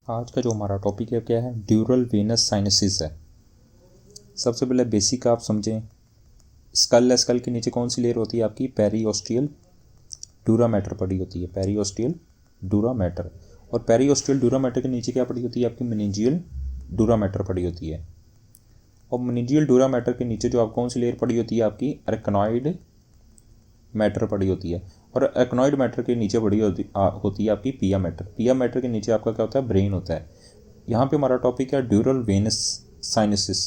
आज का जो हमारा टॉपिक है क्या है, ड्यूरल वेनस साइनसिस है। सबसे पहले बेसिक आप समझें, स्कल है, स्कल के नीचे कौन सी लेयर होती है आपकी, पेरिओस्टियल डूरा मैटर पड़ी होती है, पेरिओस्टियल डूरा मैटर। और पेरिओस्टियल डूरा मैटर के नीचे क्या पड़ी होती है आपकी, मेनिंजियल डूरा मैटर पड़ी होती है। और मेनिंजियल डूरा मैटर के नीचे जो आप कौन सी लेयर पड़ी होती है आपकी, अरेकनॉइड मैटर पड़ी होती है। और अरेकनॉइड मैटर के नीचे पड़ी होती है आपकी पिया मैटर। पिया मैटर के नीचे आपका क्या होता है, ब्रेन होता है। यहाँ पे हमारा टॉपिक है ड्यूरल वेनस साइनसिस।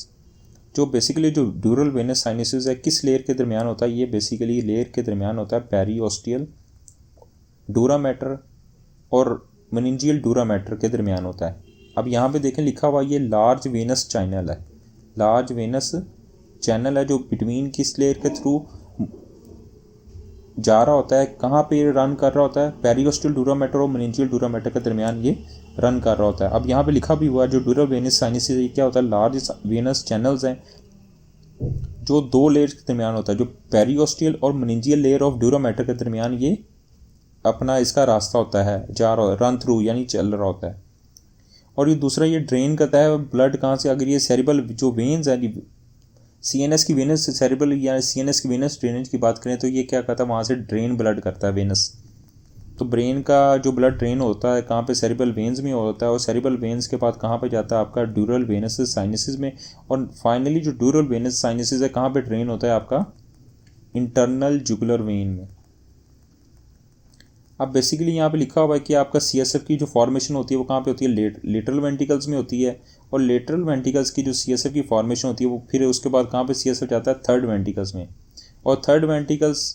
जो बेसिकली जो ड्यूरल वेनस साइनसिस है किस लेयर के दरमियान होता है, ये बेसिकली लेयर के दरमियान होता है पेरिओस्टियल डूरा मैटर और मेनिंजियल डूरा मैटर के दरमियान होता है। अब यहाँ पे देखें लिखा हुआ, ये लार्ज वेनस चैनल है, लार्ज वेनस चैनल है जो बिटवीन किस लेयर के थ्रू जा रहा होता है, कहाँ पे रन कर रहा होता है, पेरिओस्टियल डूरा मैटर और मेनिंजियल डूरा मैटर के दरमियान ये रन कर रहा होता है। अब यहाँ पे लिखा भी हुआ है जो ड्यूरल वेनस साइनसिस ये क्या होता है, लार्ज वेनस चैनल्स हैं जो दो लेयर्स के दरमियान होता है, जो पेरिओस्टियल और मेनिंजियल लेयर ऑफ डूरा मैटर के दरमियान ये अपना इसका रास्ता होता है, जा रहा रन थ्रू यानी चल रहा होता है। और ये दूसरा ये ड्रेन करता है ब्लड कहाँ से, अगर ये सेरिबल जो वेन्स है, सीएनएस की वेनस सेरिबल या सीएनएस की वेनस ड्रेनेज की बात करें तो ये क्या करता है, वहाँ से ड्रेन ब्लड करता है वेनस। तो ब्रेन का जो ब्लड ड्रेन होता है कहाँ पे, सेरिबल वेन्स में होता है। और सेरिबल वेन्स के बाद कहाँ पे जाता है आपका, ड्यूरल वेनस साइनसिस में। और फाइनली जो ड्यूरल वेनस साइनसिस है कहाँ पे ड्रेन होता है आपका, इंटरनल जुगुलर वेन में। अब बेसिकली यहाँ पे लिखा हुआ है कि आपका सीएसएफ की जो फॉर्मेशन होती है वो कहाँ पे होती है, लेटरल वेंट्रिकल्स में होती है। और लेटरल वेंट्रिकल्स की जो सीएसएफ की फॉर्मेशन होती है वो फिर उसके बाद कहाँ पे सीएसएफ जाता है, थर्ड वेंट्रिकल्स में। और थर्ड वेंट्रिकल्स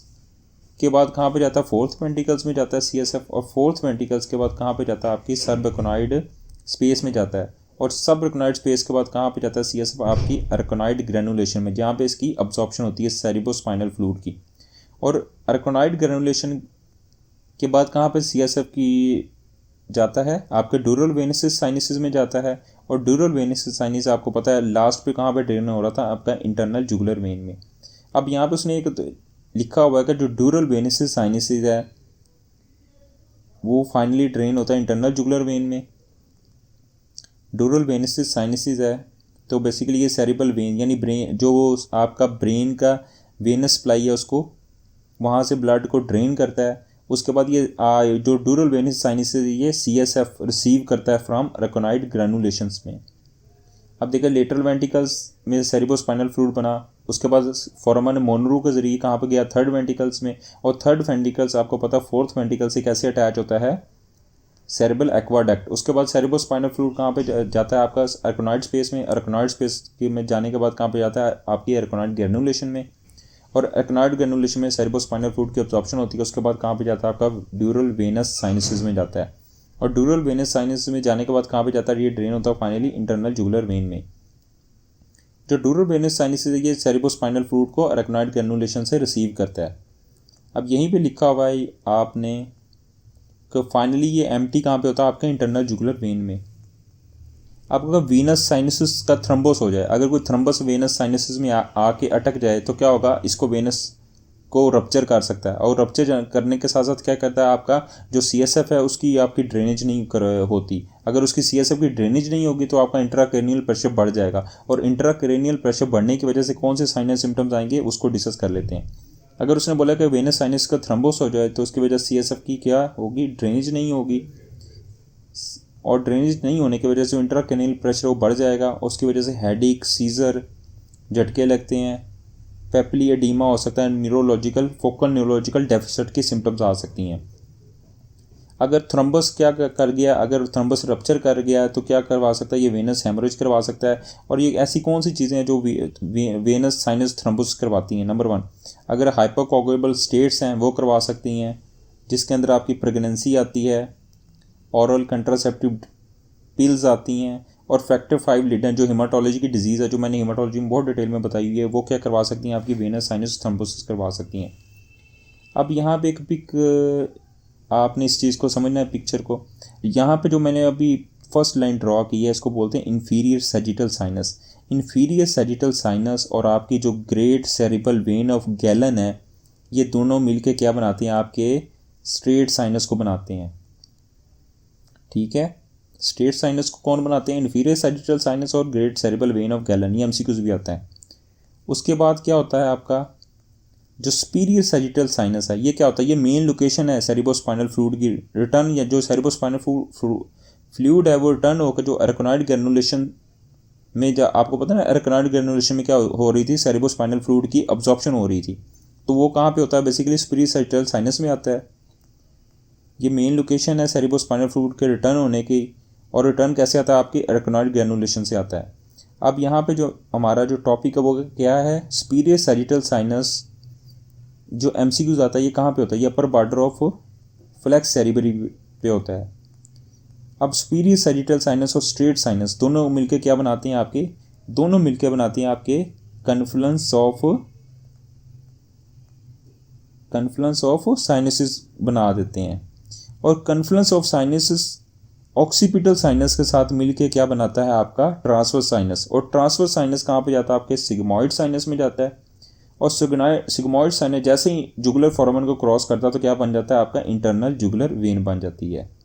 के बाद कहाँ पे जाता है, फोर्थ वेंट्रिकल्स में जाता है सीएसएफ। और फोर्थ वेंट्रिकल्स के बाद कहाँ पे जाता है आपकी, सबरेकोनॉइड स्पेस में जाता है। और सबरेकोनॉइड स्पेस के बाद कहाँ पे जाता है सीएसएफ आपकी, अरेकोनॉइड ग्रेनुलेशन में, जहाँ पे इसकी अब्जॉर्प्शन होती है सेरिब्रोस्पाइनल फ्लूइड की। और अरेकोनॉइड ग्रेनुलेशन के बाद कहाँ पे सीएसएफ की जाता है आपके ड्यूरल वेनस साइनसिस में जाता है। और ड्यूरल वेनस साइनस आपको पता है लास्ट पे कहाँ पे ड्रेन हो रहा था आपका, इंटरनल जुगुलर वेन में। अब यहाँ पे उसने एक लिखा हुआ है कि जो ड्यूरल वेनस साइनसिस है वो फाइनली ड्रेन होता है इंटरनल जुगुलर वेन में। ड्यूरल वेनस साइनसिस है तो बेसिकली ये सेरिबल वेन यानी ब्रेन, जो आपका ब्रेन का वेनस सप्लाई है उसको वहाँ से ब्लड को ड्रेन करता है। उसके बाद ये जो ड्यूरल वेनस साइनसिस ये सीएसएफ रिसीव करता है फ्रॉम अरेकोनॉइड ग्रेनुलेशंस में। अब देखिए लेटरल वेंट्रिकल्स में सेरिब्रोस्पाइनल फ्लूइड बना, उसके बाद फोरामन मोनरू के जरिए कहाँ पे गया, थर्ड वेंट्रिकल्स में। और थर्ड वेंट्रिकल्स आपको पता फोर्थ वेंट्रिकल से कैसे अटैच होता है, सेरेब्रल एक्वाडक्ट। उसके बाद सेरिब्रोस्पाइनल फ्लूइड कहाँ पे जाता है आपका, अरेकोनॉइड स्पेस में। अरेकोनॉइड स्पेस में जाने के बाद कहाँ पे जाता है आपकी, अरेकोनॉइड ग्रेनुलेशन में। और अरेकोनॉइड ग्रेनुलेशन में सेरिब्रोस्पाइनल फ्लूइड की अब्जॉर्प्शन होती है। उसके बाद कहाँ पे जाता है आपका, ड्यूरल वेनस साइनसिस में जाता है। और ड्यूरल वेनस साइनसिस में जाने के बाद कहाँ पे जाता है, ये ड्रेन होता है फाइनली इंटरनल जुगुलर वेन में। जो ड्यूरल वेनस साइनसिस है ये सेरिब्रोस्पाइनल फ्लूइड को अरेकोनॉइड ग्रेनुलेशन से रिसीव करता है। अब यहीं पे लिखा हुआ है आपने कि फाइनली ये एम्प्टी कहाँ पे होता है आपका, इंटरनल जुगुलर वेन में। अब अगर वीनस साइनसिस का थ्रम्बोस हो जाए, अगर कोई थ्रम्बस वेनस साइनसिस में आके अटक जाए तो क्या होगा, इसको वेनस को रप्चर कर सकता है। और रप्चर करने के साथ साथ क्या करता है, आपका जो सीएसएफ है उसकी आपकी ड्रेनेज नहीं होती। अगर उसकी सीएसएफ की ड्रेनेज नहीं होगी तो आपका इंट्राक्रेनियल प्रेशर बढ़ जाएगा। और इंट्राक्रेनियल प्रेशर बढ़ने की वजह से कौन से साइनस सिम्टम्स आएंगे उसको डिस्कस कर लेते हैं। अगर उसने बोला कि वेनस साइनस का थ्रम्बोस हो जाए तो उसकी वजह सीएसएफ की क्या होगी, ड्रेनेज नहीं होगी। और ड्रेनेज नहीं होने की वजह से इंट्राक्रेनियल प्रेशर वो बढ़ जाएगा। उसकी वजह से हेडेक, सीजर, झटके लगते हैं, पेपली एडीमा हो सकता है, न्यूरोलॉजिकल फोकल न्यूरोलॉजिकल डेफिसिट की सिम्टम्स आ सकती हैं। अगर थ्रम्बस क्या कर गया, अगर थ्रम्बस रप्चर कर गया तो क्या करवा सकता है, ये वेनस हेमरेज करवा सकता है। और ये ऐसी कौन सी चीज़ें हैं जो वेनस साइनस थ्रम्बस करवाती हैं, नंबर 1 अगर हाइपोकोगुलेबल स्टेट्स हैं वो करवा सकती हैं, जिसके अंदर आपकी प्रेगनेंसी आती है, औरल कंट्रासेप्टिव पिल्स आती हैं। और फैक्टर 5 लीडर जो हेमाटोलॉजी की डिजीज़ है, जो मैंने हेमाटोलॉजी में बहुत डिटेल में बताई हुई है, वो क्या करवा सकती हैं, आपकी वेनस साइनस थ्रम्बोसिस करवा सकती हैं। अब यहाँ पे एक पिक आपने इस चीज़ को समझना है, पिक्चर को। यहाँ पे जो मैंने अभी फर्स्ट लाइन ड्रॉ की है इसको बोलते हैं inferior sagittal sinus. Inferior sagittal sinus और आपकी जो great cerebral when of gallon है, ये दोनों मिलके क्या बनाते हैं, आपके स्ट्रेट साइनस को बनाते हैं। ठीक है। स्ट्रेट साइनस को कौन बनाते हैं? इन्फीरियर सैजिटल साइनस और great cerebral when of gallon, ये एमसीक्यूज भी आता है। उसके बाद क्या होता है आपका जो सुपीरियर सैजिटल साइनस है, ये क्या होता है? ये मेन लोकेशन है सेरिब्रोस्पाइनल फ्लूइड की रिटर्न, या जो सेरिब्रोस्पाइनल फ्लूइड है वो रिटर्न होकर जो एरेक्नोइड ग्रेनुलेशन में, जब आपको पता है ना एरेक्नोइड ग्रेनुलेशन में क्या हो रही थी, सेरिब्रोस्पाइनल फ्लूइड की अब्जॉर्प्शन हो रही थी, तो वो कहाँ पे होता है? बेसिकली सुपीरियर सैजिटल साइनस में आता है। ये मेन लोकेशन है सेरिब्रोस्पाइनल फ्लूइड के रिटर्न होने की, और रिटर्न कैसे आता है? आपकी एरेक्नोइड ग्रेनुलेशन से आता है। अब यहाँ पे जो हमारा जो टॉपिक है वो क्या है? सुपीरियर सैजिटल साइनस जो एमसीक्यूज आता है ये कहाँ पे होता है? ये upper border of falx cerebri पे होता है। अब सुपीरियर सैजिटल साइनस और स्ट्रेट साइनस दोनों मिलकर क्या बनाते हैं? दोनों मिलकर बनाते हैं आपके कन्फ्लुएंस ऑफ साइनसिस बना देते हैं। और confluence of sinuses occipital sinus के साथ मिलके क्या बनाता है? आपका ट्रांसवर्स साइनस। और ट्रांसवर्स साइनस कहाँ पे जाता है? आपके सिग्मॉइड साइनस में जाता है। और सिग्मॉइड साइनस जैसे ही जुगुलर फोरामेन को क्रॉस करता है तो क्या बन जाता है? आपका इंटरनल जुगुलर वेन बन जाती है।